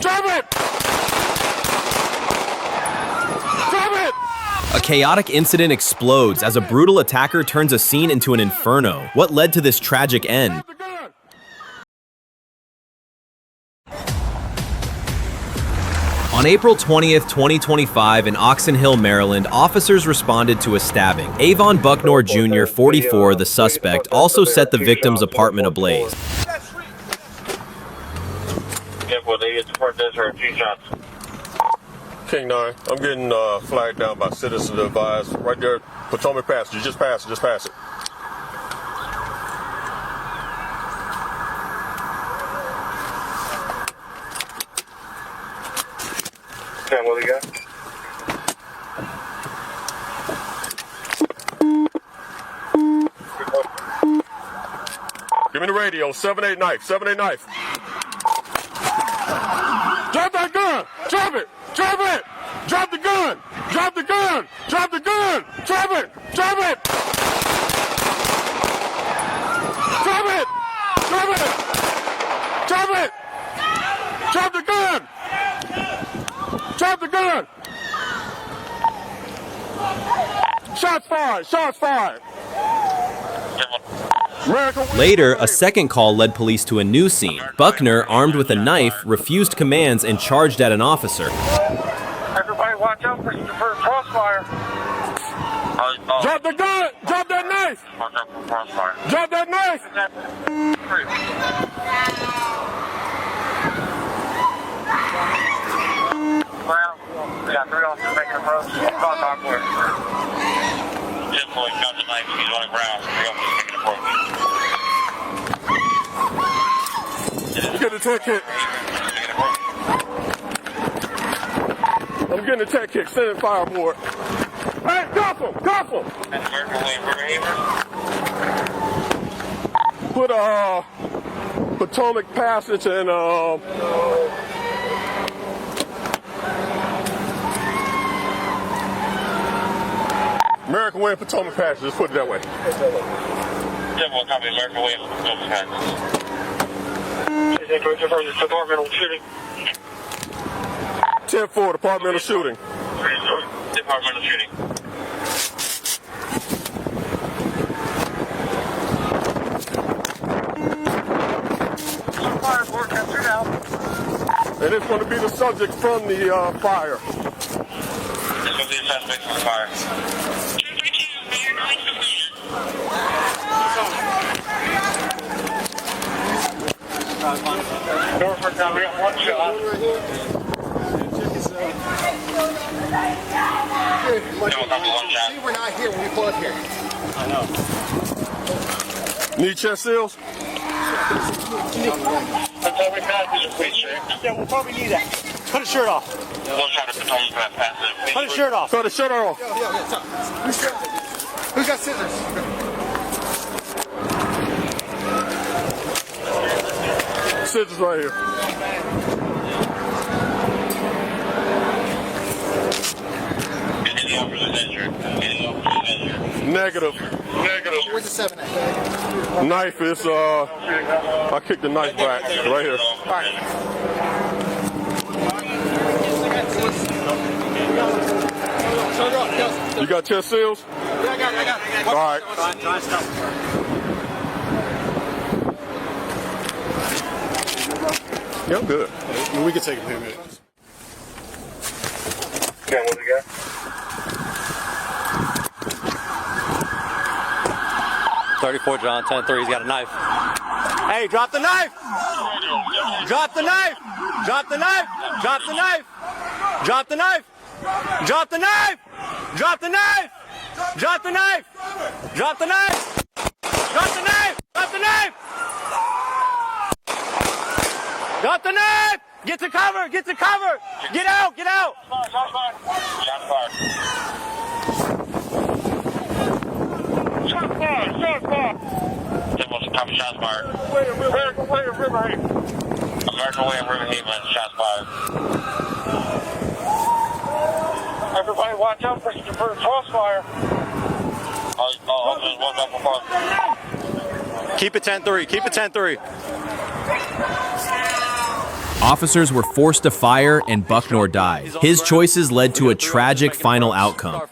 Drop it! Drop it! A chaotic incident explodes as a brutal attacker turns a scene into an inferno. What led to this tragic end? On April 20th, 2025, in Oxon Hill, Maryland, officers responded to a stabbing. Avon Bucknor Jr., 44, the suspect, also set the victim's apartment ablaze. King 9, I'm getting flagged down by citizens advised. Right there, Potomac Pass. You just pass it, just pass it. Okay, what do you got? Give me the radio, 7-8 knife, 7-8 knife. Drop that gun! Drop it! Drop it! Drop the gun! Drop the gun! Drop the gun! Drop it! Drop it! Drop it! Drop it! Drop it! Drop the gun! Drop the gun! Shots fired! Shots fired! Later, a second call led police to a new scene. Buckner, armed with a knife, refused commands and charged at an officer. Everybody watch out for crossfire. Drop the gun! Drop that knife! Watch out for crossfire. Drop that knife! Well, we got 3 officers making approach. Contact with. Just boy, drop the knife. He's on the ground. 3 officers making approach. Get a tech hit. I'm getting a tech kick. Send it fireboard. Hey, cuff him! Cuff him! Put Potomac Passage and American Way and Potomac Passage. Just put it that way. General copy. American Way and Potomac Passage. Departmental shooting. 10-4, departmental shooting. Departmental shooting. Fireboard captured out. And it's going to be the subject from the fire. This will be the suspect from the fire. Norfolk, now we got 1 shot. See, we're not here when we pull up here. I know. Need chest seals? Yeah, we'll probably need that. Cut his shirt off. Cut his shirt off. Cut his shirt off. Who's got scissors? Scissors right here. Negative. Negative. Where's the 7 at? Knife is, I kicked the knife back. Right here. You got chest seals? Yeah, I got it. All right. Yeah, I'm good. We can take him here, man. Okay, what do you got? John 10-3, he's got a knife. Hey, drop the knife! Drop the knife! Drop the knife! Drop the knife! Drop the knife! Drop the knife! Drop the knife! Drop the knife! Drop the knife! Drop the knife! Drop the knife! Drop the knife! Get to cover! Get to cover! Get out! Get out! Shots fired! Shots fired! Shots fired! Copy, shots fired. American Way of Riverhaven. American Way of Riverhaven, shots fired. Everybody watch out for crossfire. Keep it 10-3. Keep it 10-3. Officers were forced to fire and Bucknor died. His choices led to a tragic final outcome.